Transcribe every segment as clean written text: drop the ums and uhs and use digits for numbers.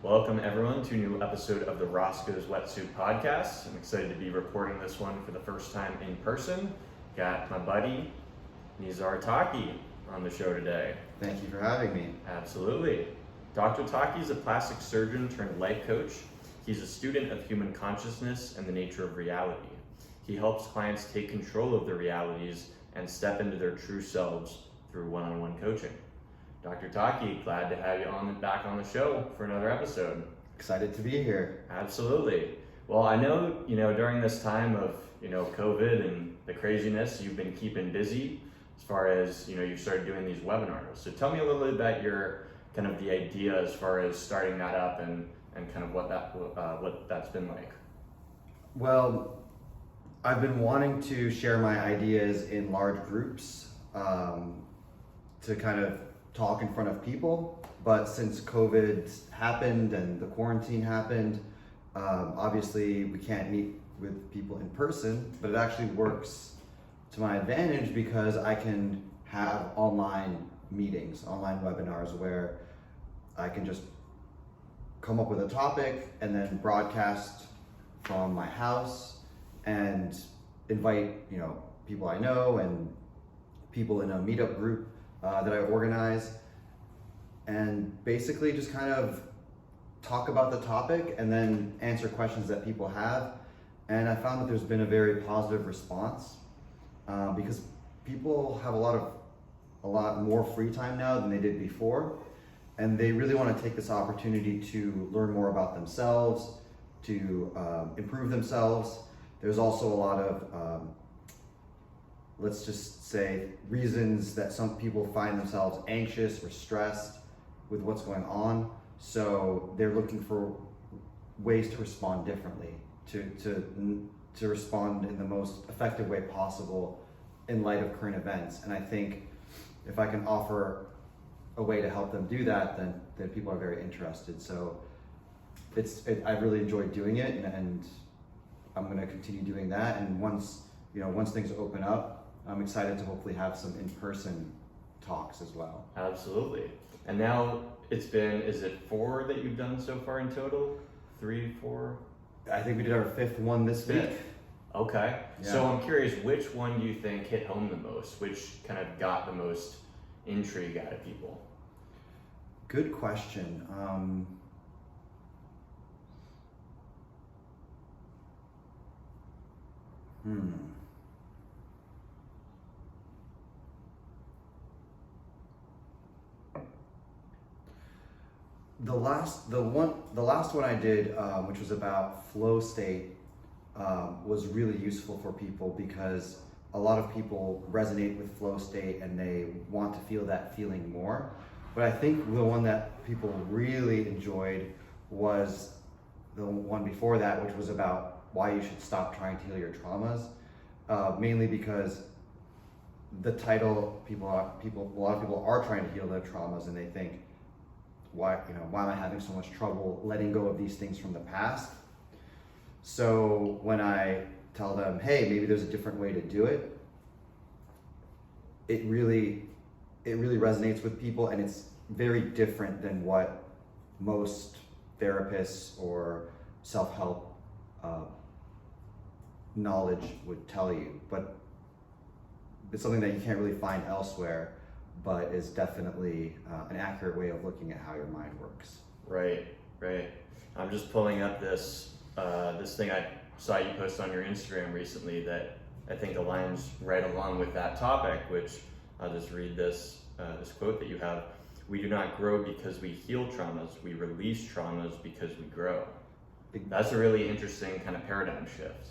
Welcome everyone to a new episode of the Roscoe's Wetsuit podcast. I'm excited to be recording this one for the first time in person. Got my buddy Nizar Taki on the show today. Thank you for having me. Absolutely. Dr. Taki is a plastic surgeon turned life coach. He's a student of human consciousness and the nature of reality. He helps clients take control of their realities and step into their true selves through one-on-one coaching. Dr. Taki, glad to have you back on the show for another episode. Excited to be here. Absolutely. Well, I know, during this time of, COVID and the craziness, you've been keeping busy as far as, you started doing these webinars. So tell me a little bit about your, kind of the idea as far as starting that up and kind of what that's been like. Well, I've been wanting to share my ideas in large groups to kind of talk in front of people, but since COVID happened and the quarantine happened, obviously we can't meet with people in person, but it actually works to my advantage because I can have online meetings, online webinars where I can just come up with a topic and then broadcast from my house and invite people I know and people in a meetup group that I organize, and basically just kind of talk about the topic and then answer questions that people have. And I found that there's been a very positive response because people have a lot more free time now than they did before, and they really want to take this opportunity to learn more about themselves, to improve themselves. There's also a lot of let's just say reasons that some people find themselves anxious or stressed with what's going on. So they're looking for ways to respond differently, to respond in the most effective way possible in light of current events. And I think if I can offer a way to help them do that, then people are very interested. So I really enjoyed doing it, and I'm going to continue doing that. And once things open up, I'm excited to hopefully have some in-person talks as well. Absolutely. And now is it 4 that you've done so far in total? 3, 4? I think we did our 5th one this week. Okay. Yeah. So I'm curious, which one do you think hit home the most? Which kind of got the most intrigue out of people? Good question. The last one I did, which was about flow state, was really useful for people because a lot of people resonate with flow state and they want to feel that feeling more. But I think the one that people really enjoyed was the one before that, which was about why you should stop trying to heal your traumas. Mainly because the title, a lot of people are trying to heal their traumas, and they think, why am I having so much trouble letting go of these things from the past? So when I tell them, hey, maybe there's a different way to do it, it really resonates with people, and it's very different than what most therapists or self-help knowledge would tell you. But it's something that you can't really find elsewhere, but is definitely an accurate way of looking at how your mind works. Right. I'm just pulling up this thing I saw you post on your Instagram recently that I think aligns right along with that topic, which I'll just read this quote that you have. We do not grow because we heal traumas, we release traumas because we grow. That's a really interesting kind of paradigm shift.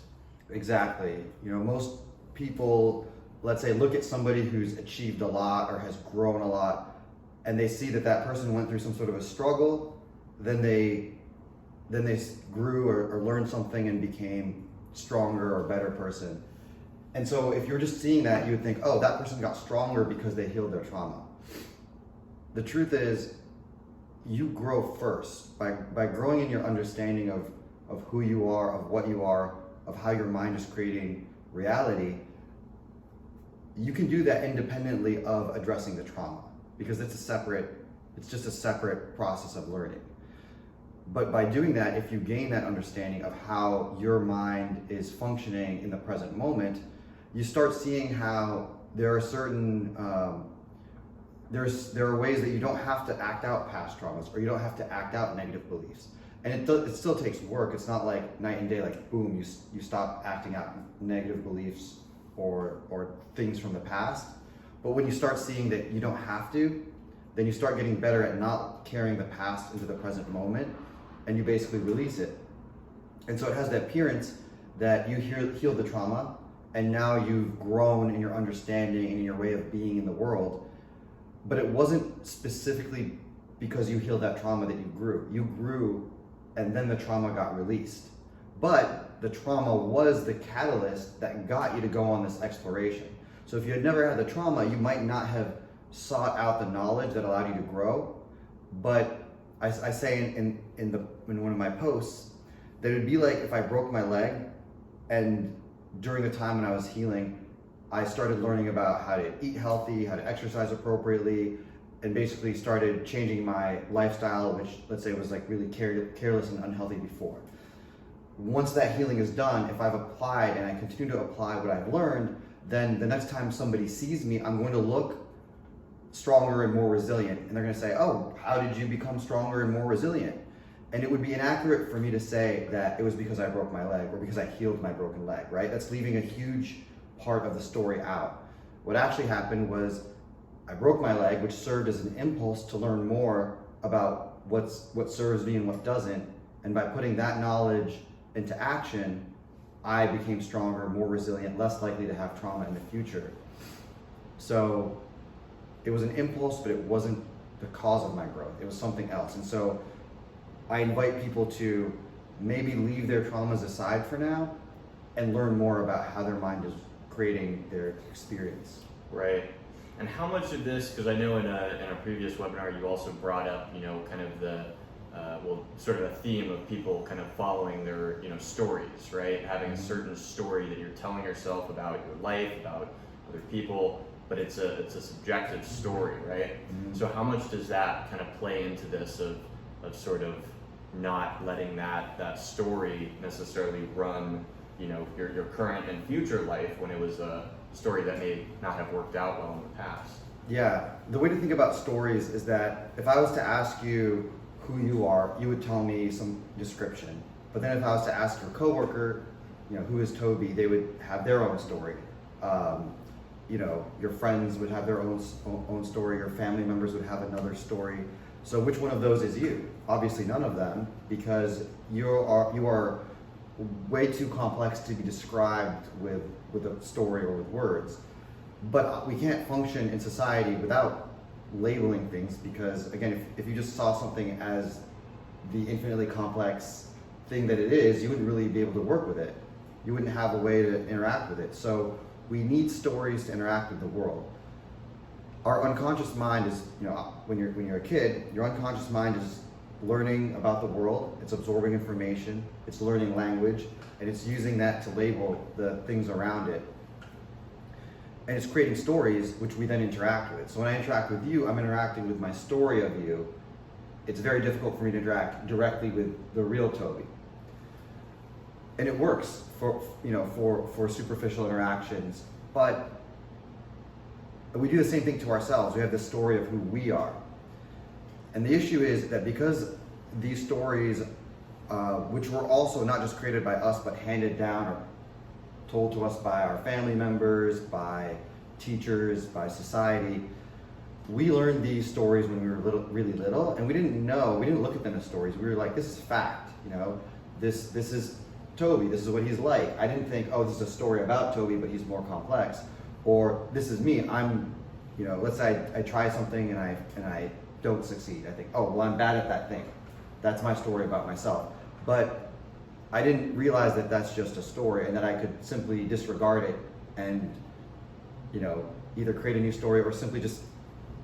Exactly. Most people, let's say, look at somebody who's achieved a lot or has grown a lot, and they see that person went through some sort of a struggle, then they grew or learned something and became stronger or better person. And so if you're just seeing that, you would think, oh, that person got stronger because they healed their trauma. The truth is, you grow first by growing in your understanding of who you are, of what you are, of how your mind is creating reality. You can do that independently of addressing the trauma because it's just a separate process of learning. But by doing that, if you gain that understanding of how your mind is functioning in the present moment, you start seeing how there are certain there are ways that you don't have to act out past traumas, or you don't have to act out negative beliefs. And it still takes work. It's not like night and day, like boom, you stop acting out negative beliefs or things from the past. But when you start seeing that you don't have to, then you start getting better at not carrying the past into the present moment, and you basically release it. And so it has the appearance that you healed the trauma, and now you've grown in your understanding and in your way of being in the world. But it wasn't specifically because you healed that trauma that you grew. You grew, and then the trauma got released. But the trauma was the catalyst that got you to go on this exploration. So if you had never had the trauma, you might not have sought out the knowledge that allowed you to grow. But I say in one of my posts that it would be like if I broke my leg, and during the time when I was healing, I started learning about how to eat healthy, how to exercise appropriately, and basically started changing my lifestyle, which let's say was like really careless and unhealthy before. Once that healing is done, if I've applied and I continue to apply what I've learned, then the next time somebody sees me, I'm going to look stronger and more resilient. And they're going to say, oh, how did you become stronger and more resilient? And it would be inaccurate for me to say that it was because I broke my leg or because I healed my broken leg, right? That's leaving a huge part of the story out. What actually happened was I broke my leg, which served as an impulse to learn more about what serves me and what doesn't. And by putting that knowledge into action, I became stronger, more resilient, less likely to have trauma in the future. So it was an impulse, but it wasn't the cause of my growth. It was something else. And so I invite people to maybe leave their traumas aside for now and learn more about how their mind is creating their experience. Right. And how much of this, because I know in a previous webinar you also brought up, kind of the, sort of a theme of people kind of following their, stories, right? Having a certain story that you're telling yourself about your life, about other people, but it's a subjective story, right? Mm-hmm. So how much does that kind of play into this of sort of not letting that story necessarily run, your current and future life when it was a story that may not have worked out well in the past? Yeah, the way to think about stories is that if I was to ask you who you are, you would tell me some description. But then if I was to ask your coworker, who is Toby, they would have their own story. Your friends would have their own story, your family members would have another story. So which one of those is you? Obviously none of them, because you are way too complex to be described with a story or with words. But we can't function in society without labeling things, because again, if you just saw something as the infinitely complex thing that it is, you wouldn't really be able to work with it. You wouldn't have a way to interact with it. So we need stories to interact with the world. Our unconscious mind is, when you're a kid, your unconscious mind is learning about the world, it's absorbing information, it's learning language, and it's using that to label the things around it. And it's creating stories which we then interact with. So when I interact with you, I'm interacting with my story of you. It's very difficult for me to interact directly with the real Toby. And it works for superficial interactions, but we do the same thing to ourselves. We have this story of who we are. And the issue is that because these stories, which were also not just created by us, but handed down or told to us by our family members, by teachers, by society, we learned these stories when we were really little, and we didn't look at them as stories. We were like, this is fact, this is Toby, this is what he's like. I didn't think, oh, this is a story about Toby, but he's more complex. Or this is me, I'm, let's say I try something and I don't succeed. I think, oh, well, I'm bad at that thing. That's my story about myself. But I didn't realize that that's just a story and that I could simply disregard it and, either create a new story or simply just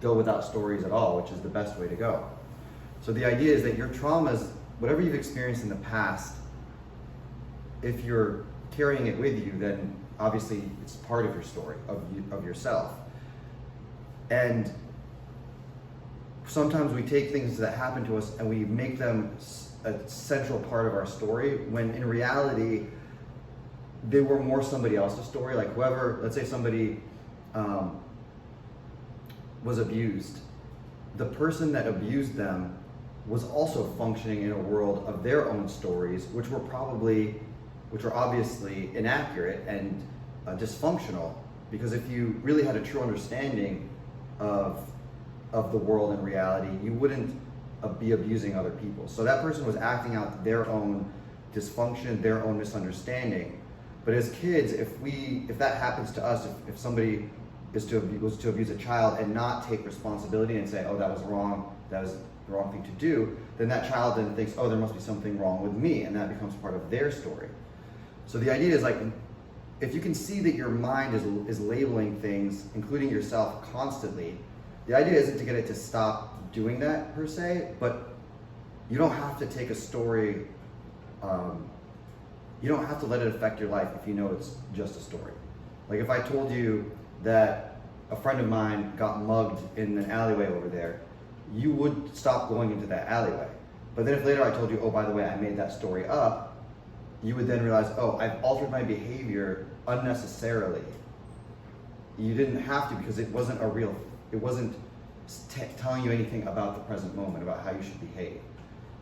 go without stories at all, which is the best way to go. So the idea is that your traumas, whatever you've experienced in the past, if you're carrying it with you, then obviously it's part of your story, of yourself. And sometimes we take things that happen to us and we make them a central part of our story, when in reality, they were more somebody else's story. Like whoever, let's say somebody was abused, the person that abused them was also functioning in a world of their own stories, which were obviously inaccurate and dysfunctional. Because if you really had a true understanding of the world and reality, you wouldn't be abusing other people. So that person was acting out their own dysfunction, their own misunderstanding. But as kids, if that happens to us, if somebody was to abuse a child and not take responsibility and say, oh, that was wrong, that was the wrong thing to do, then that child then thinks, oh, there must be something wrong with me, and that becomes part of their story. So the idea is, like, if you can see that your mind is labeling things, including yourself, constantly, the idea isn't to get it to stop doing that per se, but you don't have to take a story, you don't have to let it affect your life if you know it's just a story. Like if I told you that a friend of mine got mugged in an alleyway over there, you would stop going into that alleyway. But then if later I told you, oh, by the way, I made that story up, you would then realize, oh, I've altered my behavior unnecessarily. You didn't have to, because it wasn't telling you anything about the present moment, about how you should behave.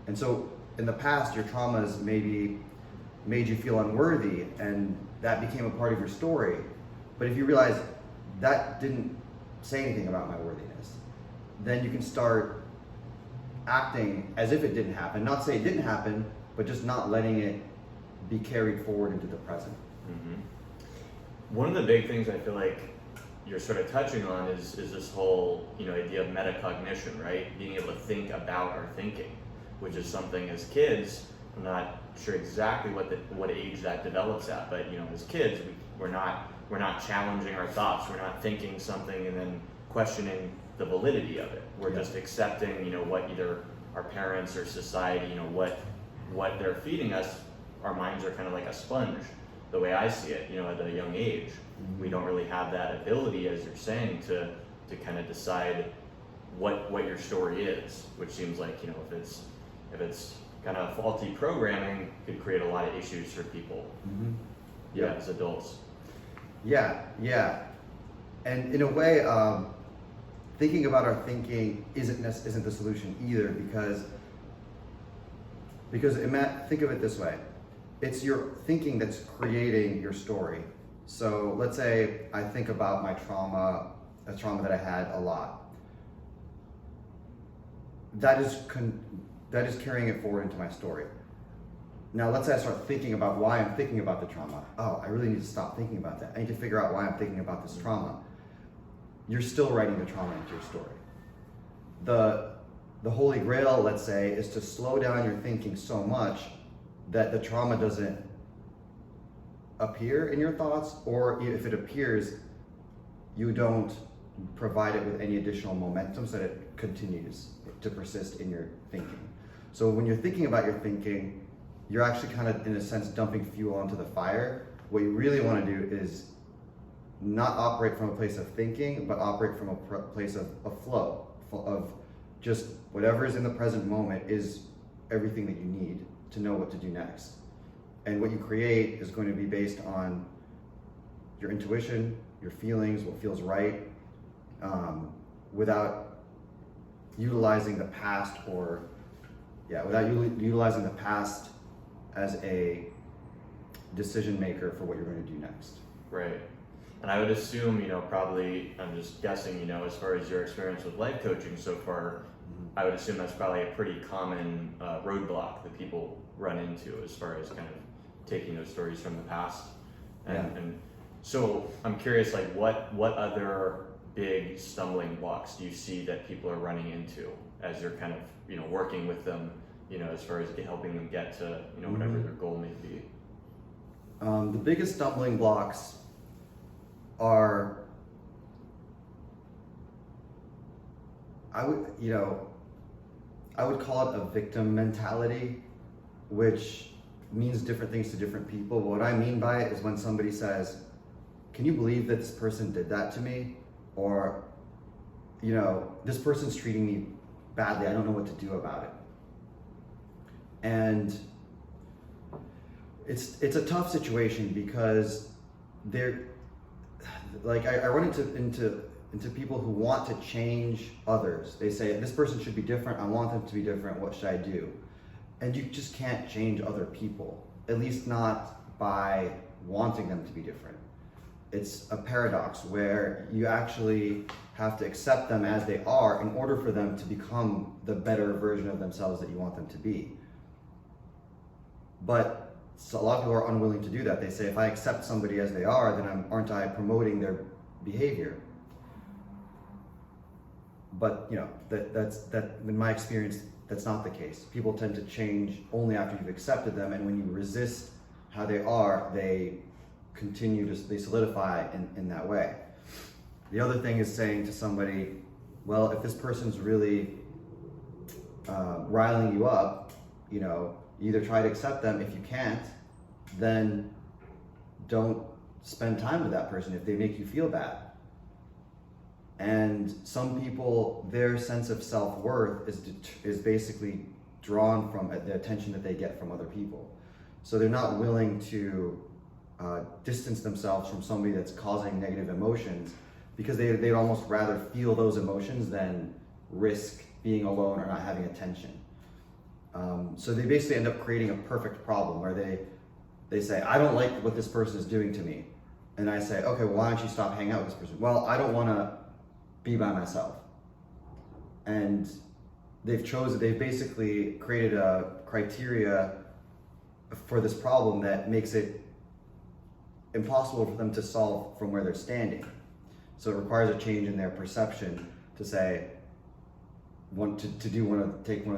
And so in the past, your traumas maybe made you feel unworthy, and that became a part of your story. But if you realize that didn't say anything about my worthiness, then you can start acting as if it didn't happen. Not say it didn't happen, but just not letting it be carried forward into the present. Mm-hmm. One of the big things I feel like you're sort of touching on is this whole idea of metacognition, right? Being able to think about our thinking, which is something as kids, I'm not sure exactly what age that develops at, but as kids, we're not challenging our thoughts. We're not thinking something and then questioning the validity of it. We're just accepting, what either our parents or society, what they're feeding us. Our minds are kind of like a sponge, the way I see it, at a young age. Mm-hmm. We don't really have that ability, as you're saying, to kind of decide what your story is, which seems like, if it's kind of faulty programming, could create a lot of issues for people. Mm-hmm. Yeah, as adults. Yeah. And in a way, thinking about our thinking isn't the solution either, because think of it this way. It's your thinking that's creating your story. So let's say I think about my trauma, a trauma that I had a lot. That is carrying it forward into my story. Now let's say I start thinking about why I'm thinking about the trauma. Oh, I really need to stop thinking about that. I need to figure out why I'm thinking about this trauma. You're still writing the trauma into your story. The holy grail, let's say, is to slow down your thinking so much that the trauma doesn't appear in your thoughts, or if it appears, you don't provide it with any additional momentum so that it continues to persist in your thinking. So when you're thinking about your thinking, you're actually kind of, in a sense, dumping fuel onto the fire. What you really want to do is not operate from a place of thinking, but operate from a place of flow, of just whatever is in the present moment is everything that you need to know what to do next. And what you create is going to be based on your intuition, your feelings, what feels right, without utilizing the past utilizing the past as a decision maker for what you're going to do next. Right. And I would assume, probably, I'm just guessing, as far as your experience with life coaching so far, I would assume that's probably a pretty common roadblock that people run into as far as kind of taking those stories from the past. And so I'm curious, like what other big stumbling blocks do you see that people are running into as you're kind of, working with them, as far as helping them get to, whatever their goal may be? The biggest stumbling blocks are, I would call it a victim mentality, which means different things to different people. But what I mean by it is when somebody says, can you believe that this person did that to me? Or, this person's treating me badly, I don't know what to do about it. And it's a tough situation because they're like I run into people who want to change others. They say, this person should be different, I want them to be different, what should I do? And you just can't change other people, at least not by wanting them to be different. It's a paradox where you actually have to accept them as they are in order for them to become the better version of themselves that you want them to be. But a lot of people are unwilling to do that. They say, if I accept somebody as they are, then aren't I promoting their behavior? But that's in my experience, that's not the case. People tend to change only after you've accepted them, and when you resist how they are, they they solidify in that way. The other thing is saying to somebody, well, if this person's really riling you up, you either try to accept them. If you can't, then don't spend time with that person if they make you feel bad. And some people, their sense of self-worth is basically drawn from the attention that they get from other people. So they're not willing to distance themselves from somebody that's causing negative emotions, because they'd almost rather feel those emotions than risk being alone or not having attention. So they basically end up creating a perfect problem where they say, I don't like what this person is doing to me. And I say, okay, well, why don't you stop hanging out with this person? Well, I don't want to be by myself. And they've basically created a criteria for this problem that makes it impossible for them to solve from where they're standing. So it requires a change in their perception to say, take one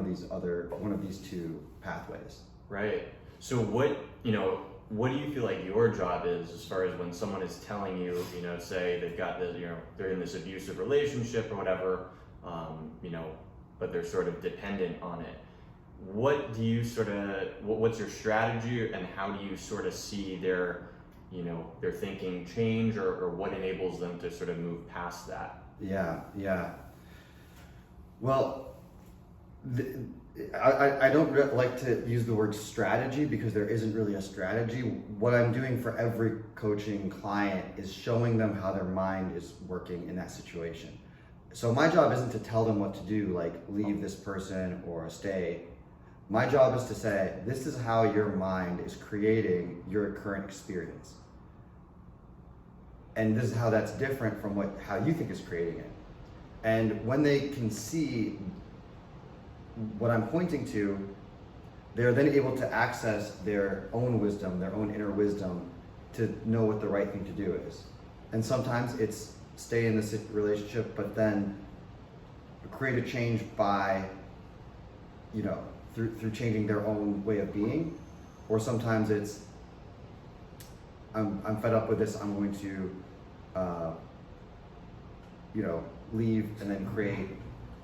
of these two pathways. Right. So what do you feel like your job is, as far as when someone is telling you, say they've got they're in this abusive relationship or whatever, but they're sort of dependent on it. What do you what's your strategy, and how do you sort of see their thinking change, or what enables them to sort of move past that? Yeah. Well, I don't like to use the word strategy because there isn't really a strategy. What I'm doing for every coaching client is showing them how their mind is working in that situation. So my job isn't to tell them what to do, like leave this person or stay. My job is to say, this is how your mind is creating your current experience. And this is how that's different from how you think is creating it. And when they can see what I'm pointing to, they're then able to access their own wisdom, their own inner wisdom, to know what the right thing to do is. And sometimes it's stay in this relationship, but then create a change by, through changing their own way of being. Or sometimes it's, I'm fed up with this, I'm going to, leave and then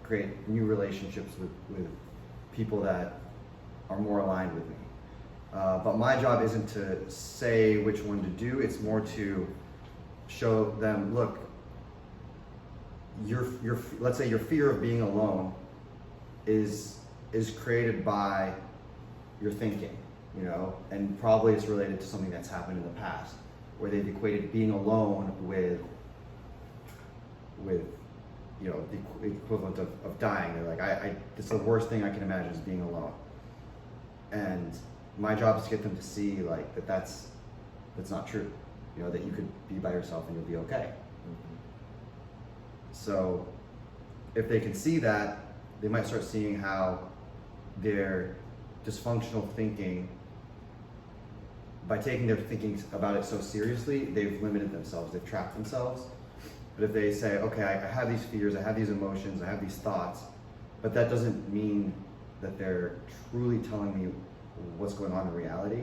create new relationships with people that are more aligned with me. But my job isn't to say which one to do, it's more to show them, look, let's say your fear of being alone is created by your thinking, and probably it's related to something that's happened in the past, where they've equated being alone with the equivalent of dying. They're like, it's the worst thing I can imagine is being alone. And my job is to get them to see that's not true. That you could be by yourself and you'll be okay. Mm-hmm. So if they can see that, they might start seeing how their dysfunctional thinking, by taking their thinking about it so seriously, they've limited themselves, they've trapped themselves. But if they say, okay, I have these fears, I have these emotions, I have these thoughts, but that doesn't mean that they're truly telling me what's going on in reality.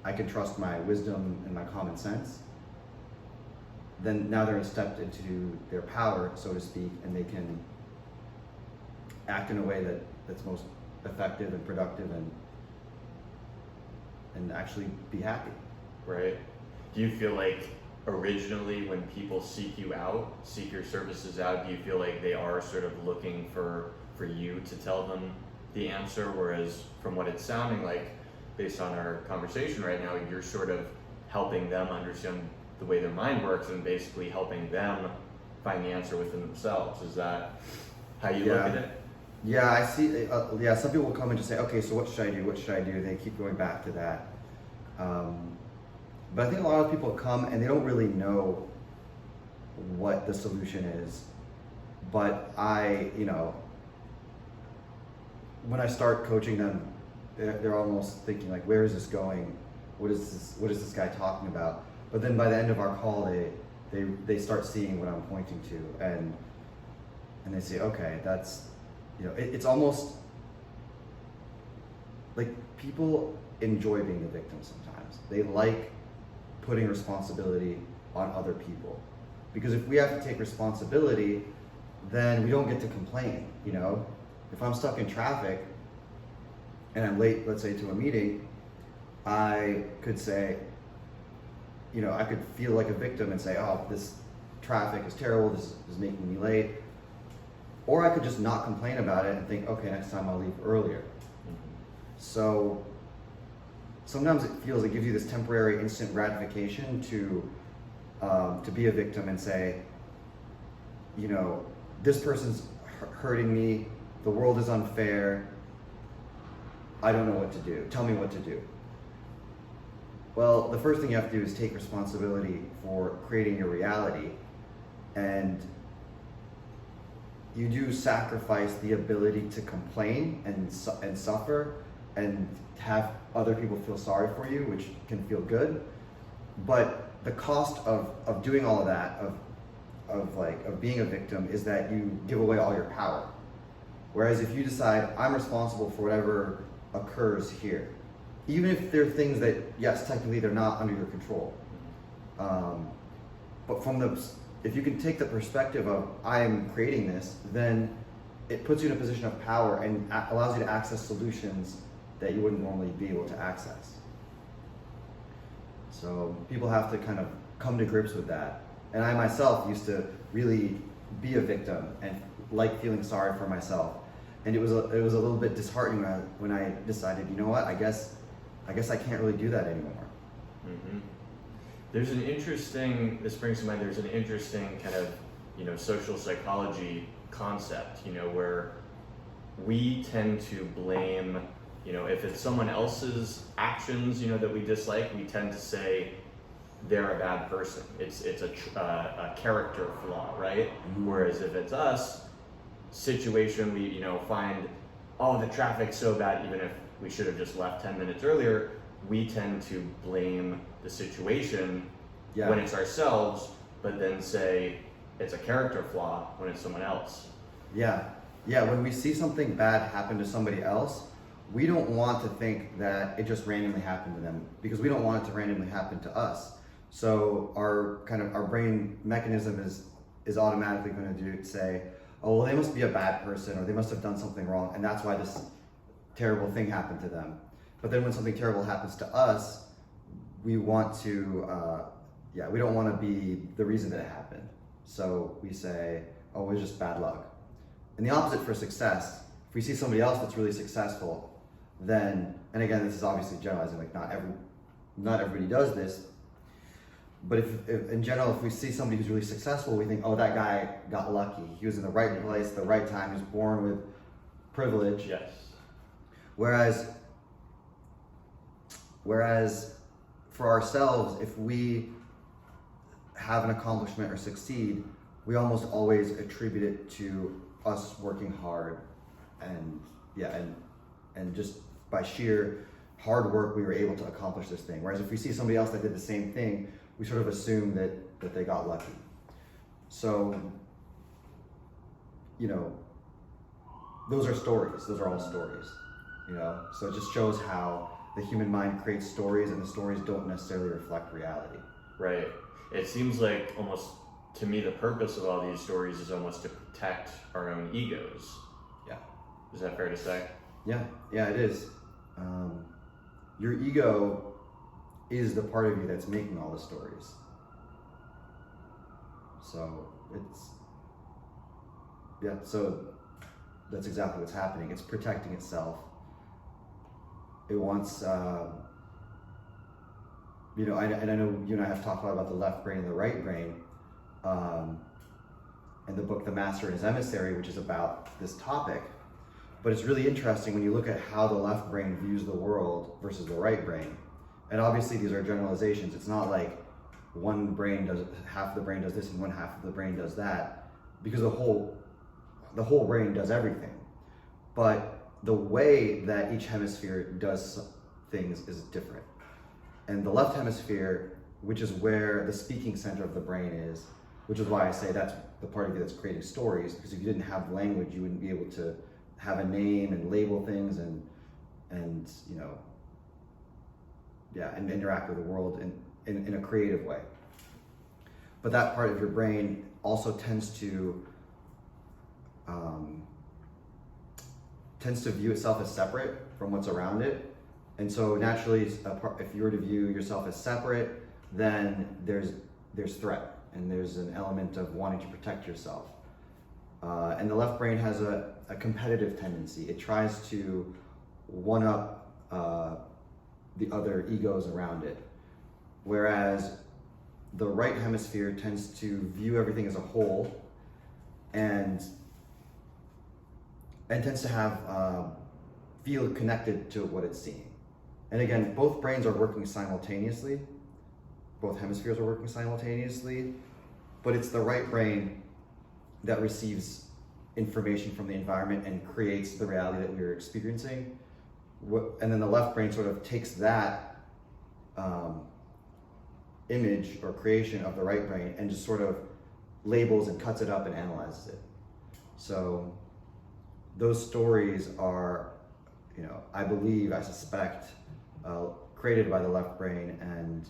I can trust my wisdom and my common sense. Then now they're stepped into their power, so to speak, and they can act in a way that's most effective and productive and actually be happy. Right. Do you feel like originally when people seek your services out, do you feel like they are sort of looking for you to tell them the answer, whereas from what it's sounding like, based on our conversation right now, you're sort of helping them understand the way their mind works and basically helping them find the answer within themselves. Is that how you look at it? Yeah, I see. Yeah, some people will come and just say, okay, so what should I do? What should I do? They keep going back to that. But I think a lot of people come and they don't really know what the solution is. But when I start coaching them, they're almost thinking like, where is this going? What is this guy talking about? But then by the end of our call, they start seeing what I'm pointing to, and they say, okay, that's, it's almost like people enjoy being the victim sometimes. They like putting responsibility on other people, because if we have to take responsibility, then we don't get to complain. If I'm stuck in traffic and I'm late, let's say to a meeting, I could say, I could feel like a victim and say, oh, this traffic is terrible, this is making me late. Or I could just not complain about it and think, okay, next time I'll leave earlier. Mm-hmm. So sometimes it gives you this temporary instant gratification to be a victim and say, this person's hurting me, the world is unfair, I don't know what to do, tell me what to do. Well, the first thing you have to do is take responsibility for creating your reality, and you do sacrifice the ability to complain and suffer and have other people feel sorry for you, which can feel good. But the cost of doing all of that, of being a victim, is that you give away all your power. Whereas if you decide, I'm responsible for whatever occurs here, even if there are things that, yes, technically they're not under your control. But if you can take the perspective of, I am creating this, then it puts you in a position of power and allows you to access solutions that you wouldn't normally be able to access. So people have to kind of come to grips with that. And I myself used to really be a victim and like feeling sorry for myself. And it was a little bit disheartening when I decided, I guess I can't really do that anymore. Mm-hmm. This brings to mind, there's an interesting kind of, social psychology concept, where we tend to blame, if it's someone else's actions, that we dislike, we tend to say they're a bad person. It's a character flaw, right? Mm-hmm. Whereas if it's us, situation, we, find, oh, the traffic's so bad, even if we should have just left 10 minutes earlier, we tend to blame the situation when it's ourselves, but then say it's a character flaw when it's someone else. Yeah, when we see something bad happen to somebody else, we don't want to think that it just randomly happened to them, because we don't want it to randomly happen to us. So our brain mechanism is automatically going to say, oh, well, they must be a bad person, or they must have done something wrong, and that's why this terrible thing happened to them. But then when something terrible happens to us, we want to, we don't want to be the reason that it happened. So we say, oh, it was just bad luck. And the opposite for success, if we see somebody else that's really successful, then, and again, this is obviously generalizing, like not everybody does this, but if in general, if we see somebody who's really successful, we think, oh, that guy got lucky. He was in the right place at the right time. He was born with privilege. Yes. Whereas for ourselves, if we have an accomplishment or succeed, we almost always attribute it to us working hard and just by sheer hard work, we were able to accomplish this thing. Whereas if we see somebody else that did the same thing, we sort of assume that they got lucky. So, those are stories. Those are all stories, So it just shows how the human mind creates stories, and the stories don't necessarily reflect reality. Right. It seems like almost, to me, the purpose of all these stories is almost to protect our own egos. Yeah. Is that fair to say? Yeah, it is. Your ego is the part of you that's making all the stories. So that's exactly what's happening. It's protecting itself. It wants, you know, and I know you and I have talked a lot about the left brain and the right brain. In the book, The Master and His Emissary, which is about this topic. But it's really interesting when you look at how the left brain views the world versus the right brain. And obviously these are generalizations. It's not like one brain does, half of the brain does this and one half of the brain does that, because the whole brain does everything. But the way that each hemisphere does things is different. And the left hemisphere, which is where the speaking center of the brain is, which is why I say that's the part of you that's creating stories, because if you didn't have language, you wouldn't be able to have a name and label things and you know, yeah, and interact with the world in a creative way. But that part of your brain also tends to view itself as separate from what's around it. And so naturally, if you were to view yourself as separate, then there's threat, and there's an element of wanting to protect yourself. And the left brain has a competitive tendency. It tries to one-up the other egos around it. Whereas the right hemisphere tends to view everything as a whole and tends to have feel connected to what it's seeing. And again, both brains are working simultaneously. Both hemispheres are working simultaneously, but it's the right brain that receives information from the environment and creates the reality that we're experiencing. And then the left brain sort of takes that image or creation of the right brain and just sort of labels and cuts it up and analyzes it. So those stories are, you know, I believe, I suspect, created by the left brain, and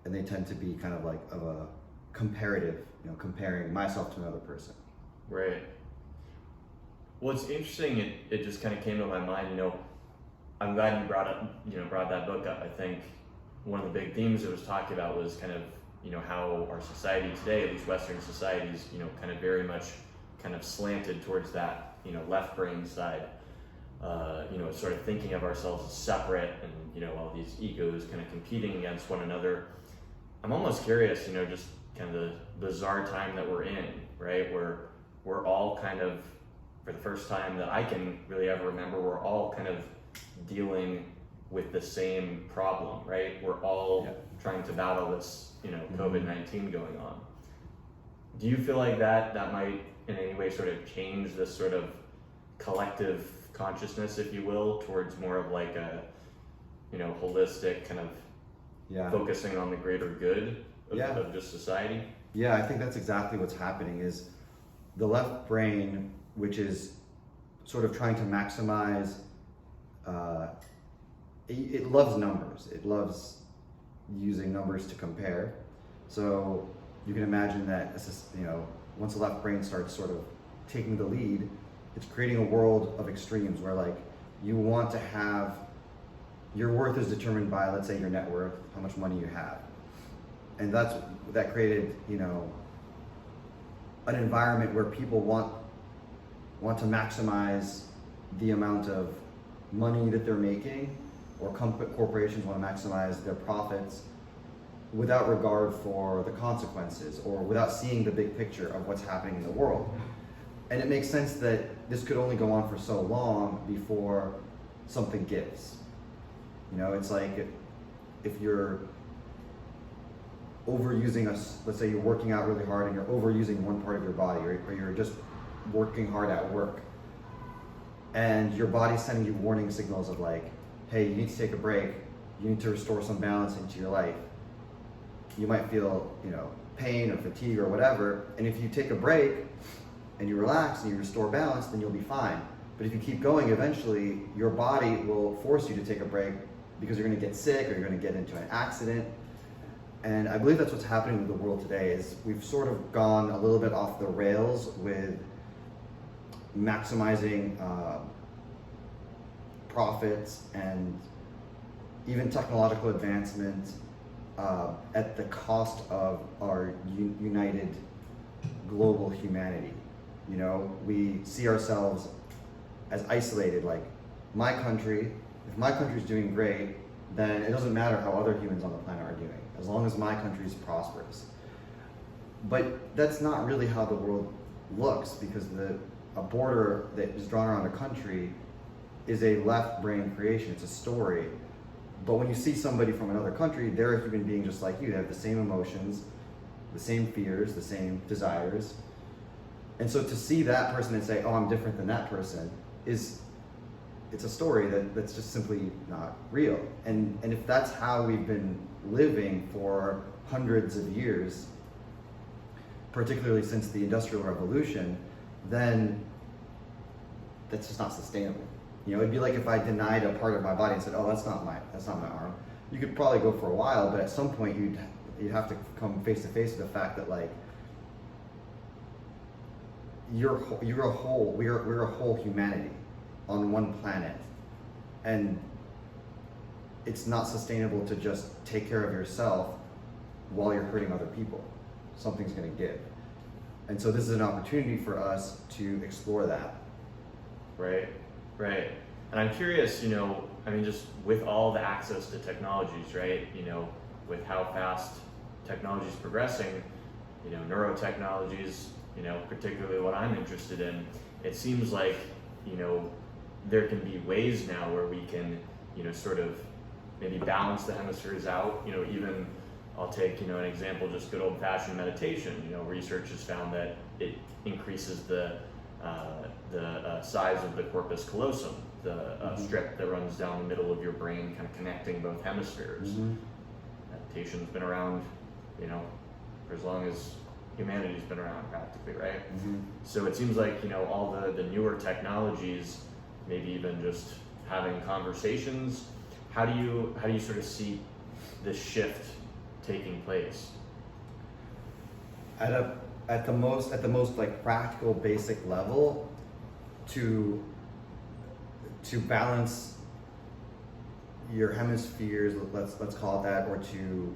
they tend to be kind of like of a comparative, you know, comparing myself to another person. Right. Well, it's interesting. It just kind of came to my mind. You know, I'm glad you brought that book up. I think one of the big themes it was talking about was kind of, you know, how our society today, at least Western societies, you know, kind of very much kind of slanted towards that, you know, left brain side. You know, sort of thinking of ourselves as separate, and, you know, all these egos kind of competing against one another. I'm almost curious, you know, just kind of the bizarre time that we're in, right? Where we're all kind of, for the first time that I can really ever remember, we're all kind of dealing with the same problem, right? We're all trying to battle this, you know, COVID-19 going on. Do you feel like that might in any way sort of change this sort of collective consciousness, if you will, towards more of like a, you know, holistic kind of focusing on the greater good of just society? Yeah, I think that's exactly what's happening. Is the left brain, which is sort of trying to maximize, it loves numbers. It loves using numbers to compare. So you can imagine that, you know, once the left brain starts sort of taking the lead, it's creating a world of extremes where, like, you want to have, your worth is determined by, let's say, your net worth, how much money you have. And that created, you know, an environment where people want to maximize the amount of money that they're making, or corporations want to maximize their profits without regard for the consequences, or without seeing the big picture of what's happening in the world. And it makes sense that this could only go on for so long before something gives. You know, it's like if you're overusing let's say you're working out really hard and you're overusing one part of your body, or you're just working hard at work, and your body's sending you warning signals of like, hey, you need to take a break, you need to restore some balance into your life. You might feel, you know, pain or fatigue or whatever, and if you take a break and you relax and you restore balance, then you'll be fine. But if you keep going, eventually your body will force you to take a break, because you're going to get sick or you're going to get into an accident. And I believe that's what's happening with the world today, is we've sort of gone a little bit off the rails with maximizing profits and even technological advancement at the cost of our united global humanity. You know, we see ourselves as isolated, like my country, if my country's doing great, then it doesn't matter how other humans on the planet are doing, as long as my country's prosperous. But that's not really how the world looks, because a border that is drawn around a country is a left brain creation, it's a story. But when you see somebody from another country, they're a human being just like you. They have the same emotions, the same fears, the same desires. And so to see that person and say, oh, I'm different than that person, it's a story that's just simply not real. And if that's how we've been living for hundreds of years, particularly since the Industrial Revolution, then that's just not sustainable. You know, it'd be like if I denied a part of my body and said, oh, that's not my arm. You could probably go for a while, but at some point you'd have to come face to face with the fact that, like, we're a whole humanity on one planet, and it's not sustainable to just take care of yourself while you're hurting other people. Something's going to give. And so this is an opportunity for us to explore that. Right. And I'm curious, you know, I mean, just with all the access to technologies, right? You know, with how fast technology is progressing, you know, neurotechnologies, you know, particularly what I'm interested in, it seems like, you know, there can be ways now where we can, you know, sort of maybe balance the hemispheres out. You know, even I'll take, you know, an example, just good old-fashioned meditation. You know, research has found that it increases the size of the corpus callosum, the strip that runs down the middle of your brain, kind of connecting both hemispheres. Meditation's been around, you know, for as long as humanity's been around, practically, right? So it seems like, you know, all the newer technologies, maybe even just having conversations. How do you sort of see this shift taking place? At the most like practical, basic level, to balance your hemispheres, let's call it that, or to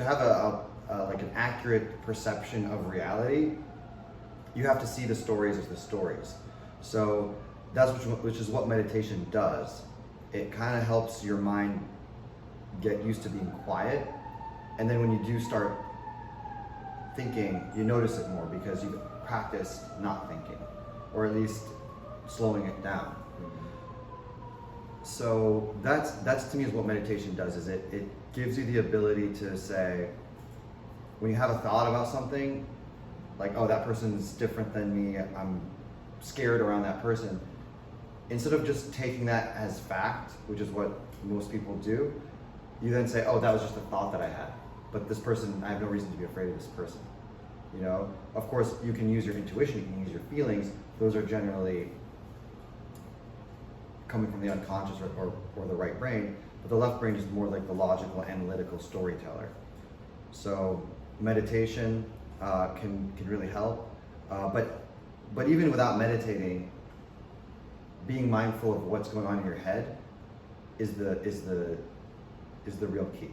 have like an accurate perception of reality, you have to see the stories as the stories. So that's which is what meditation does. It kind of helps your mind get used to being quiet, and then when you do start thinking, you notice it more because you practice not thinking, or at least slowing it down. So that's to me is what meditation does. Is it gives you the ability to say, when you have a thought about something, like, oh, that person's different than me, I'm scared around that person, instead of just taking that as fact, which is what most people do, you then say, oh, that was just a thought that I had. But this person, I have no reason to be afraid of this person. You know, of course, you can use your intuition, you can use your feelings. Those are generally coming from the unconscious or the right brain. But the left brain is more like the logical, analytical storyteller. So meditation can really help. But even without meditating, being mindful of what's going on in your head is the real key.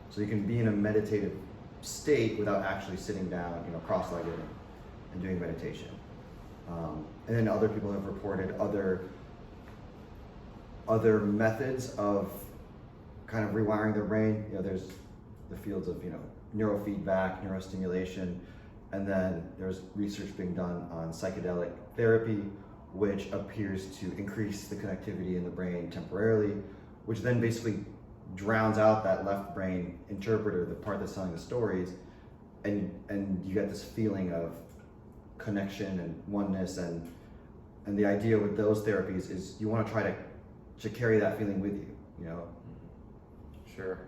So you can be in a meditative state without actually sitting down, you know, cross-legged and doing meditation. And then other people have reported other methods of kind of rewiring their brain. You know, there's the fields of, you know, neurofeedback, neurostimulation, and then there's research being done on psychedelic therapy, which appears to increase the connectivity in the brain temporarily, which then basically drowns out that left brain interpreter, the part that's telling the stories, and you get this feeling of connection and oneness, and the idea with those therapies is you want to try to carry that feeling with you, you know? Sure.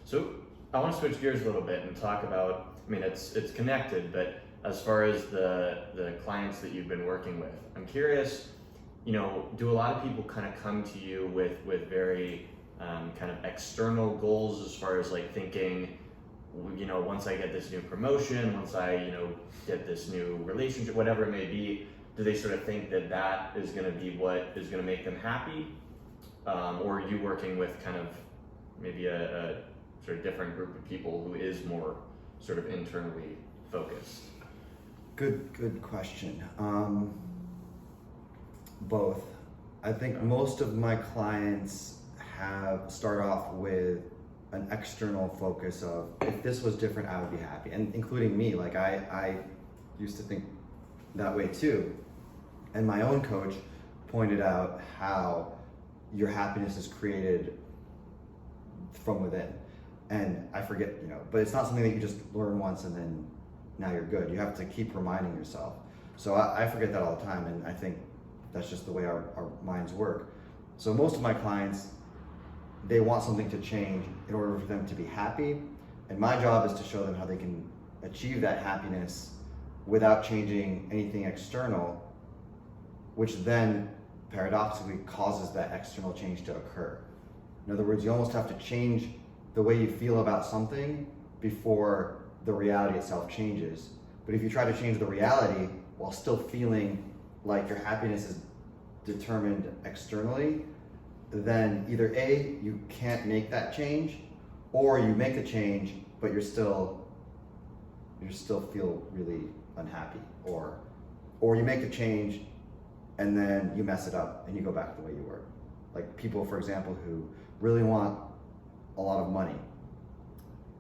So I want to switch gears a little bit and talk about, I mean, it's connected, but as far as the clients that you've been working with, I'm curious, you know, do a lot of people kind of come to you with very kind of external goals, as far as like thinking, you know, once I get this new promotion, once I, you know, get this new relationship, whatever it may be, do they sort of think that is going to be what is going to make them happy? Or are you working with kind of maybe a sort of different group of people who is more sort of internally focused? Good question. Both. I think most of my clients start off with an external focus of, if this was different, I would be happy, and including me. Like I used to think that way too, and my own coach pointed out how your happiness is created from within. And I forget, but it's not something that you just learn once and then now you're good. You have to keep reminding yourself. So I forget that all the time, and I think that's just the way our minds work. So most of my clients, they want something to change in order for them to be happy. And my job is to show them how they can achieve that happiness without changing anything external, which then paradoxically causes that external change to occur. In other words, you almost have to change the way you feel about something before the reality itself changes. But if you try to change the reality while still feeling like your happiness is determined externally, then either A, you can't make that change, or you make the change, but you still feel really unhappy, or you make the change and then you mess it up and you go back the way you were. Like people, for example, who really want a lot of money.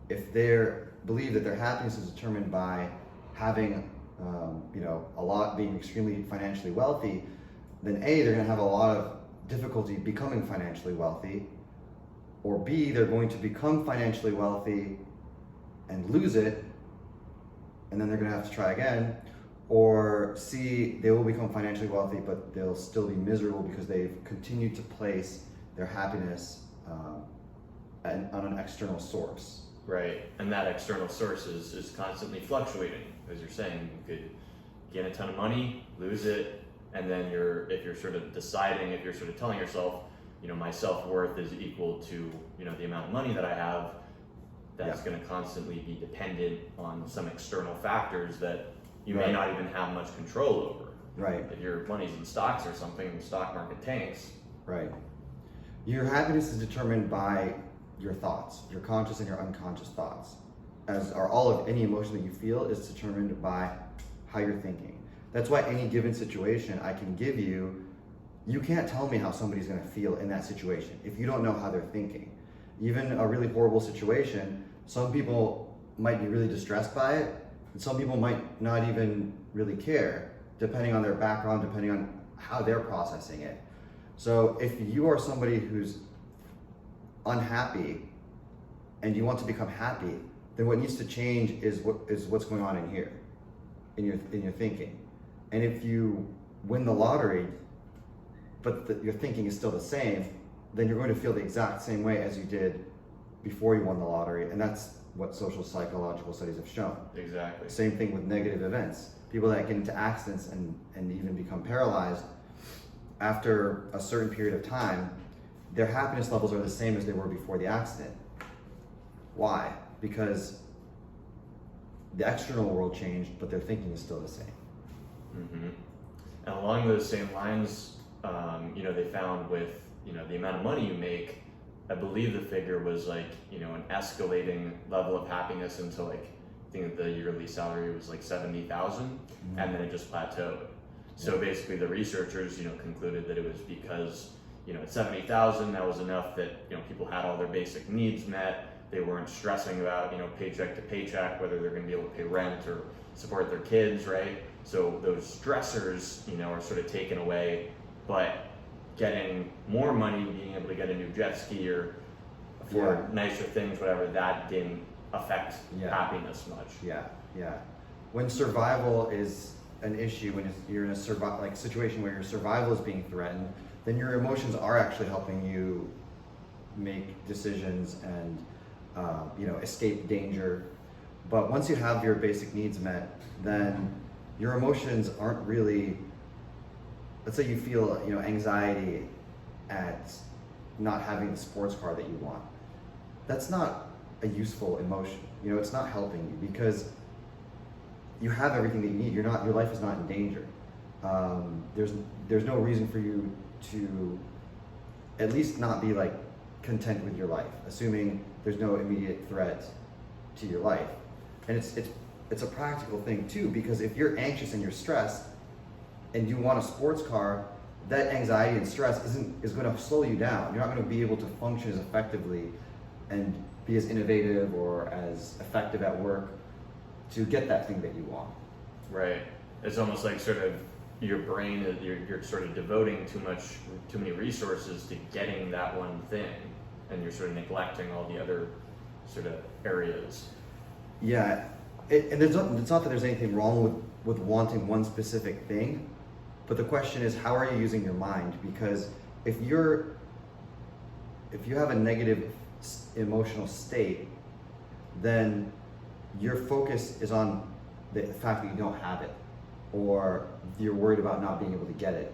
If they believe that their happiness is determined by having, a lot, being extremely financially wealthy, then A, they're going to have a lot of difficulty becoming financially wealthy, or B, they're going to become financially wealthy and lose it, and then they're going to have to try again, or C, they will become financially wealthy, but they'll still be miserable because they've continued to place their happiness on an external source. Right, and that external source is constantly fluctuating. As you're saying, you could gain a ton of money, lose it, and then if you're sort of telling yourself, my self-worth is equal to, the amount of money that I have, that's going to constantly be dependent on some external factors that you may not even have much control over. Right. If your money's in stocks or something, the stock market tanks. Right. Your happiness is determined by your thoughts, your conscious and your unconscious thoughts, as are all of any emotion that you feel is determined by how you're thinking. That's why any given situation I can give you, you can't tell me how somebody's going to feel in that situation if you don't know how they're thinking. Even a really horrible situation, some people might be really distressed by it, and some people might not even really care, depending on their background, depending on how they're processing it. So if you are somebody who's unhappy and you want to become happy, then what needs to change is what's going on in here, in your thinking. And if you win the lottery, but your thinking is still the same, then you're going to feel the exact same way as you did before you won the lottery, and that's what social psychological studies have shown. Exactly. Same thing with negative events. People that get into accidents and even become paralyzed, after a certain period of time, their happiness levels are the same as they were before the accident. Why? Because the external world changed, but their thinking is still the same. Mm-hmm. And along those same lines, they found with, the amount of money you make, I believe the figure was like, an escalating level of happiness until I think the yearly salary was like 70,000, and then it just plateaued. So basically the researchers, concluded that it was because, at 70,000, that was enough that, people had all their basic needs met. They weren't stressing about, paycheck to paycheck, whether they're going to be able to pay rent or support their kids, right? So those stressors, are sort of taken away, but getting more money, being able to get a new jet ski or afford nicer things, whatever, that didn't affect happiness much. Yeah. When survival is an issue, when you're in a situation where your survival is being threatened, then your emotions are actually helping you make decisions and escape danger. But once you have your basic needs met, then your emotions aren't really. Let's say you feel anxiety at not having the sports car that you want. That's not a useful emotion. It's not helping you because you have everything that you need. Your life is not in danger. There's no reason for you to at least not be content with your life, assuming there's no immediate threat to your life. And it's it's a practical thing too, because if you're anxious and you're stressed and you want a sports car, that anxiety and stress is going to slow you down. You're not going to be able to function as effectively and be as innovative or as effective at work to get that thing that you want. Right. It's almost like sort of your brain, you're sort of devoting too many resources to getting that one thing, and you're sort of neglecting all the other sort of areas. Yeah, and it's not that there's anything wrong with wanting one specific thing, but the question is, how are you using your mind? Because if you have a negative emotional state, then your focus is on the fact that you don't have it, or you're worried about not being able to get it.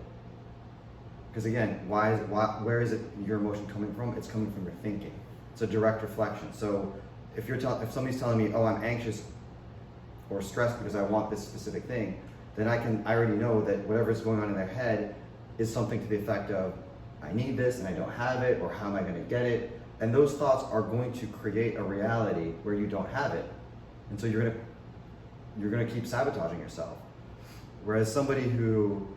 Because again, where is it your emotion coming from? It's coming from your thinking. It's a direct reflection. So if somebody's telling me, oh, I'm anxious or stressed because I want this specific thing, then I already know that whatever's going on in their head is something to the effect of, I need this and I don't have it, or how am I going to get it? And those thoughts are going to create a reality where you don't have it. And so you're going to keep sabotaging yourself. Whereas somebody who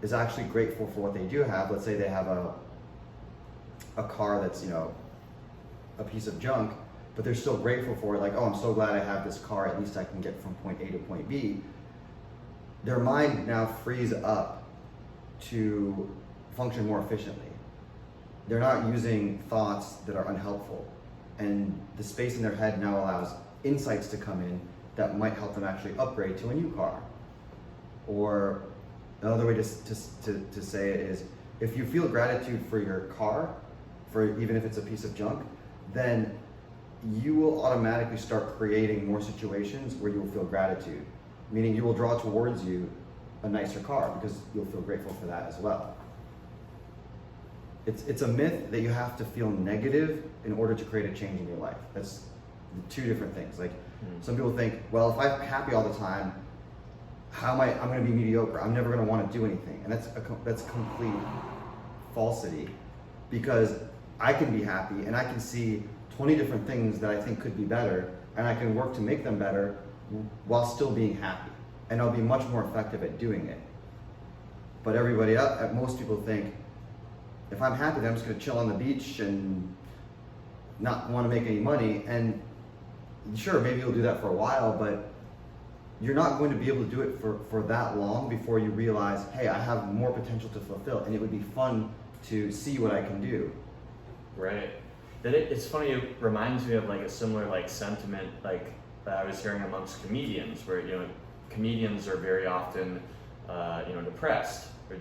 is actually grateful for what they do have, let's say they have a car that's, a piece of junk, but they're still grateful for it, like, oh, I'm so glad I have this car, at least I can get from point A to point B. Their mind now frees up to function more efficiently. They're not using thoughts that are unhelpful. And the space in their head now allows insights to come in that might help them actually upgrade to a new car. Or another way to say it is, if you feel gratitude for your car, even if it's a piece of junk, then you will automatically start creating more situations where you will feel gratitude. Meaning you will draw towards you a nicer car because you'll feel grateful for that as well. It's a myth that you have to feel negative in order to create a change in your life. That's two different things. Like some people think, well, if I'm happy all the time, I'm going to be mediocre. I'm never going to want to do anything. And that's complete falsity, because I can be happy and I can see 20 different things that I think could be better, and I can work to make them better while still being happy. And I'll be much more effective at doing it. But everybody else, most people think, if I'm happy, then I'm just going to chill on the beach and not want to make any money. And sure, maybe you'll do that for a while, but you're not going to be able to do it for that long before you realize, hey, I have more potential to fulfill, and it would be fun to see what I can do. Right. It's funny, it reminds me of like a similar like sentiment like that I was hearing amongst comedians, where comedians are very often depressed, or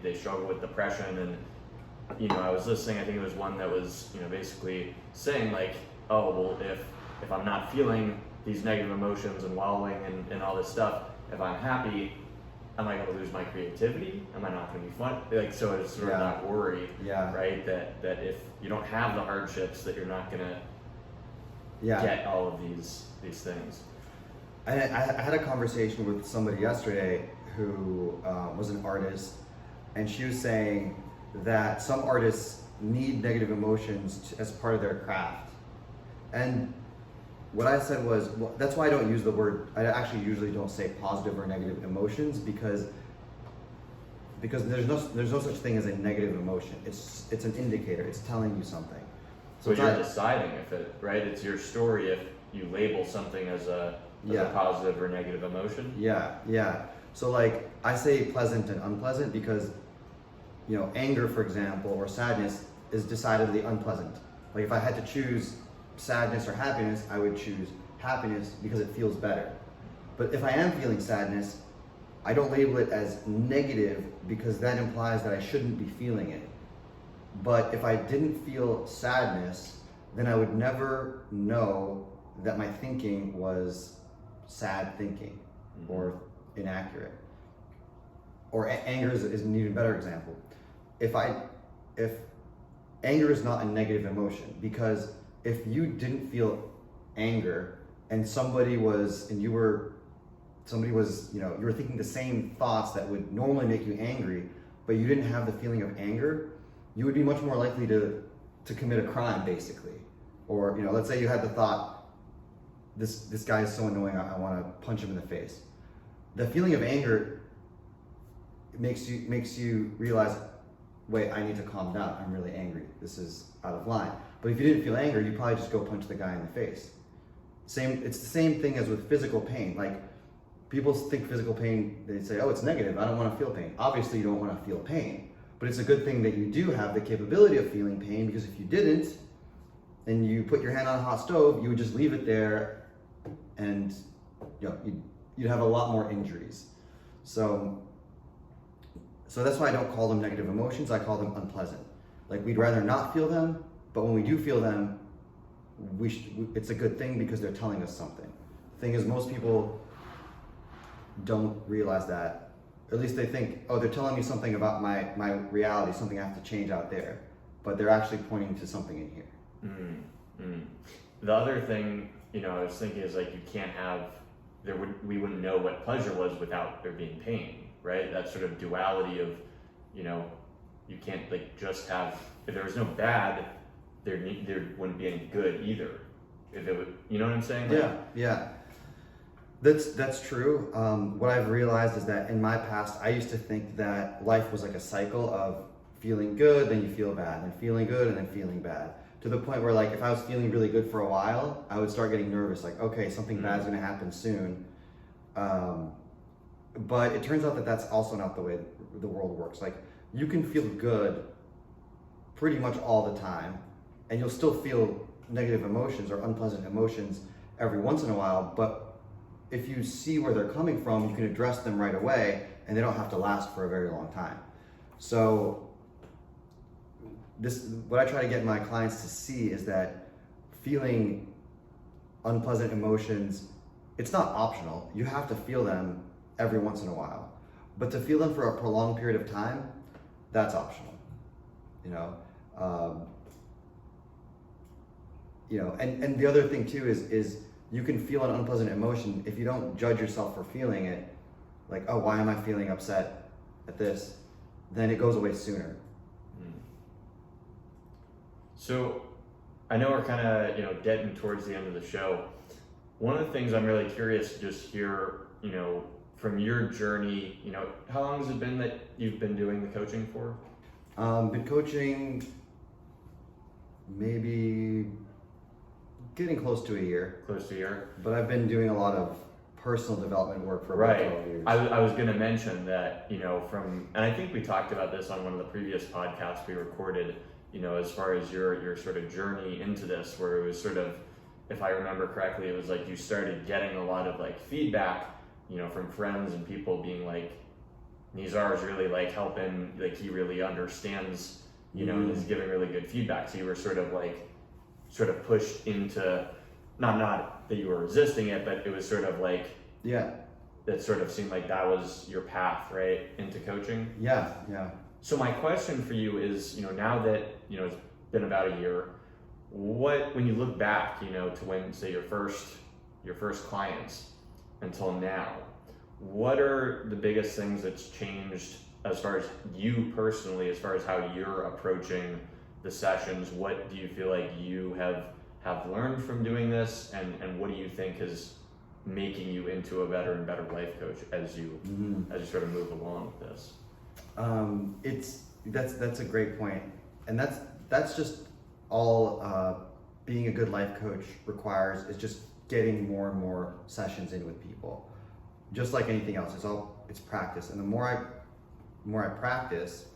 they struggle with depression. And I was listening, I think it was one that was basically saying like, oh, well, if I'm not feeling these negative emotions and wallowing and all this stuff, if I'm happy, am I going to lose my creativity? Am I not going to be fun? Like, so it's sort of that worry, right? That if you don't have the hardships, that you're not going to get all of these things. I had a conversation with somebody yesterday who was an artist, and she was saying that some artists need negative emotions as part of their craft. And what I said was, well, that's why I don't use the word, I actually usually don't say positive or negative emotions, because there's no such thing as a negative emotion. It's an indicator. It's telling you something. So you're deciding if it, right? It's your story if you label something as a positive or negative emotion. Yeah. So like I say pleasant and unpleasant because, anger, for example, or sadness is decidedly unpleasant. Like if I had to choose sadness or happiness, I would choose happiness because it feels better. But if I am feeling sadness, I don't label it as negative because that implies that I shouldn't be feeling it. But if I didn't feel sadness, then I would never know that my thinking was sad thinking or inaccurate. Or anger is an even better example. If anger is not a negative emotion, because if you didn't feel anger and you were thinking the same thoughts that would normally make you angry, but you didn't have the feeling of anger, you would be much more likely to commit a crime, basically. Or let's say you had the thought, this guy is so annoying, I want to punch him in the face. The feeling of anger makes you realize, wait, I need to calm down. I'm really angry. This is out of line. But if you didn't feel anger, you probably just go punch the guy in the face. It's the same thing as with physical pain. Like, people think physical pain, they say, oh, it's negative. I don't want to feel pain. Obviously, you don't want to feel pain. But it's a good thing that you do have the capability of feeling pain, because if you didn't, and you put your hand on a hot stove, you would just leave it there, and you'd have a lot more injuries. So that's why I don't call them negative emotions. I call them unpleasant. Like, we'd rather not feel them, but when we do feel them, it's a good thing because they're telling us something. The thing is, most people don't realize that. At least they think, oh, they're telling me something about my reality, something I have to change out there. But they're actually pointing to something in here. The other thing, I was thinking is, like, you can't have, we wouldn't know what pleasure was without there being pain, right? That sort of duality of, you can't, like, just have, if there was no bad, there wouldn't be any good either. If it would, you know what I'm saying? Like, yeah. That's true. What I've realized is that in my past, I used to think that life was like a cycle of feeling good, then you feel bad, then feeling good, and then feeling bad. To the point where, like, if I was feeling really good for a while, I would start getting nervous, like, okay, something bad's gonna happen soon. But it turns out that that's also not the way the world works. Like, you can feel good pretty much all the time, and you'll still feel negative emotions or unpleasant emotions every once in a while, but if you see where they're coming from, you can address them right away, and they don't have to last for a very long time. So what I try to get my clients to see is that feeling unpleasant emotions, it's not optional. You have to feel them every once in a while. But to feel them for a prolonged period of time, that's optional. And the other thing too is you can feel an unpleasant emotion if you don't judge yourself for feeling it, like, oh, why am I feeling upset at this? Then it goes away sooner. So I know we're kind of, getting towards the end of the show. One of the things I'm really curious to just hear, from your journey, how long has it been that you've been doing the coaching for? Been coaching maybe getting close to a year. Close to a year. But I've been doing a lot of personal development work for about 12 years. I was going to mention that, and I think we talked about this on one of the previous podcasts we recorded, as far as your sort of journey into this, where it was sort of, if I remember correctly, it was like you started getting a lot of, like, feedback, from friends and people being like, Nizar's really, like, helping, like, he really understands, and is giving really good feedback. So you were sort of pushed into, not that you were resisting it, but it was sort of like, that sort of seemed like that was your path, right, into coaching? Yeah. So my question for you is, now that, it's been about a year, when you look back, to when, say, your first clients until now, what are the biggest things that's changed as far as you personally, as far as how you're approaching the sessions? What do you feel like you have learned from doing this, and what do you think is making you into a better and better life coach as you sort of move along with this? That's a great point, and that's just all being a good life coach requires, is just getting more and more sessions in with people. Just like anything else, it's practice, and the more I practice,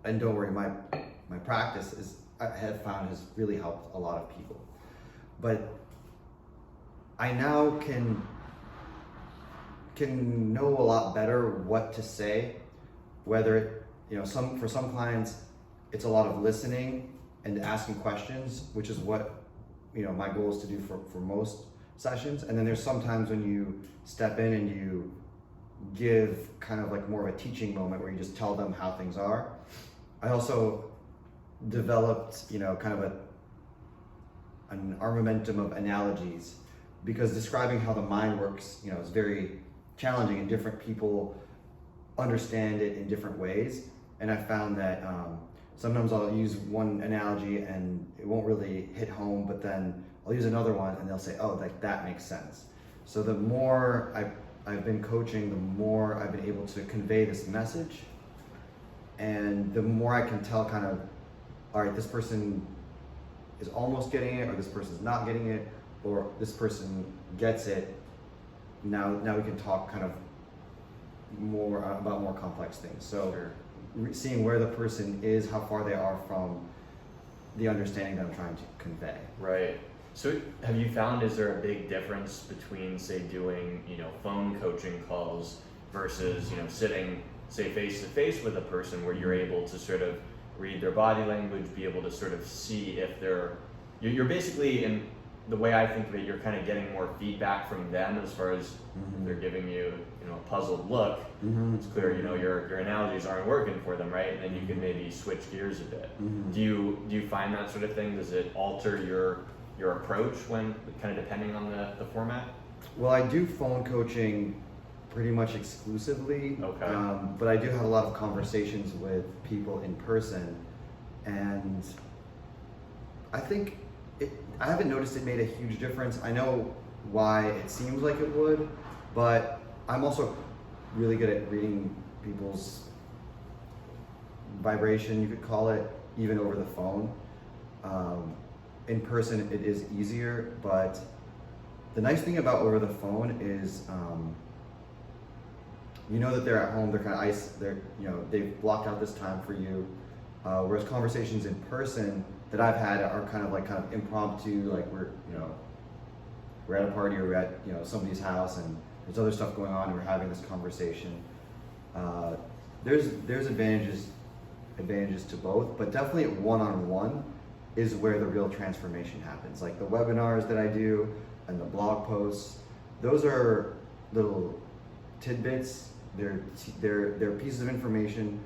and don't worry, my practice I have found has really helped a lot of people. But I now can know a lot better what to say, whether for some clients it's a lot of listening and asking questions, which is what my goal is to do for most sessions. And then there's sometimes when you step in and you give kind of like more of a teaching moment where you just tell them how things are. I also developed kind of an armamentum of analogies, because describing how the mind works is very challenging, and different people understand it in different ways. And I found that sometimes I'll use one analogy and it won't really hit home, but then I'll use another one, and they'll say, oh, like that makes sense. So the more I've been coaching, the more I've been able to convey this message, and the more I can tell kind of, all right, this person is almost getting it, or this person's not getting it, or this person gets it. Now we can talk kind of more about more complex things. So seeing where the person is, how far they are from the understanding that I'm trying to convey. Right. So have you found, is there a big difference between, say, doing, phone coaching calls versus, sitting, say, face to face with a person where you're able to sort of read their body language, be able to sort of see if you're basically, in the way I think of it, you're kind of getting more feedback from them as far as they're giving you, a puzzled look. It's clear, your analogies aren't working for them, right? And then you can maybe switch gears a bit. Do you find that sort of thing? Does it alter your approach when kind of depending on the format? Well, I do phone coaching pretty much exclusively. Okay. But I do have a lot of conversations with people in person, and I think I haven't noticed it made a huge difference. I know why it seems like it would, but I'm also really good at reading people's vibration, you could call it, even over the phone. In person it is easier, but the nice thing about over the phone is that they're at home, they're kind of they've blocked out this time for you, whereas conversations in person that I've had are kind of impromptu, like we're at a party, or we're at somebody's house and there's other stuff going on and we're having this conversation. There's advantages to both, but definitely one-on-one is where the real transformation happens. Like the webinars that I do and the blog posts, those are little tidbits. They're pieces of information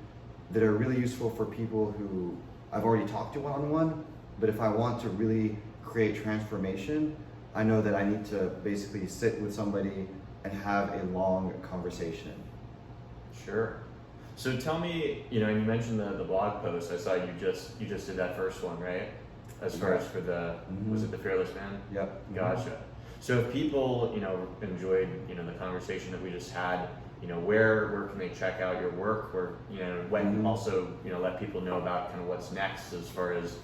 that are really useful for people who I've already talked to one-on-one, but if I want to really create transformation, I know that I need to basically sit with somebody and have a long conversation. Sure. So tell me, you mentioned the blog post. I saw you just did that first one, right? As far as for the, was it the Fearless Man? Yep. Gotcha. So if people, enjoyed, the conversation that we just had, where can they check out your work, or, when also, let people know about kind of what's next as far as,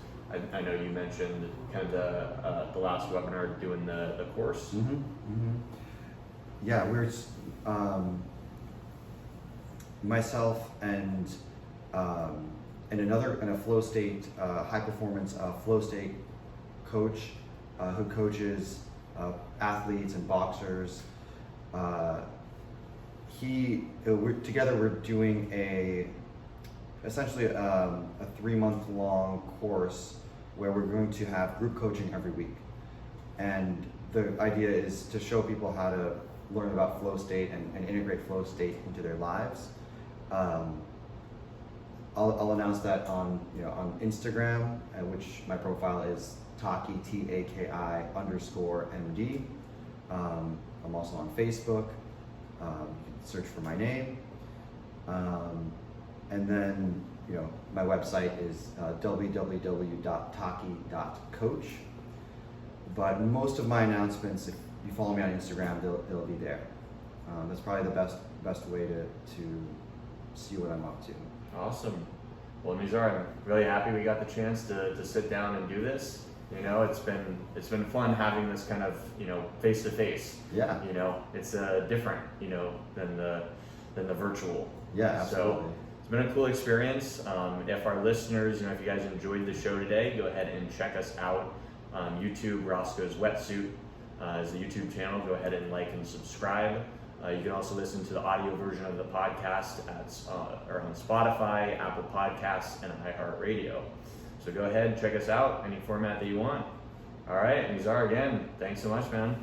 I know you mentioned kind of the last webinar doing the course. Yeah, we're myself and a flow state, high performance flow state coach who coaches athletes and boxers. We're doing essentially a 3-month-long course where we're going to have group coaching every week, and the idea is to show people how to learn about flow state and integrate flow state into their lives. I'll announce that on Instagram, which my profile is Taki, TAKI_MD. I'm also on Facebook. You can search for my name. And then my website is www.taki.coach. But most of my announcements, if you follow me on Instagram, they'll be there. That's probably the best way to see what I'm up to. Awesome. Well, Nizar, I'm really happy we got the chance to sit down and do this. It's been fun having this kind of face to face. Yeah. It's different than the virtual. Yeah, absolutely. So it's been a cool experience. If our listeners, if you guys enjoyed the show today, go ahead and check us out on YouTube. Roscoe's Wetsuit is the YouTube channel. Go ahead and like and subscribe. You can also listen to the audio version of the podcast or on Spotify, Apple Podcasts, and iHeartRadio. So go ahead, check us out, any format that you want. All right, Nizar, again, thanks so much, man.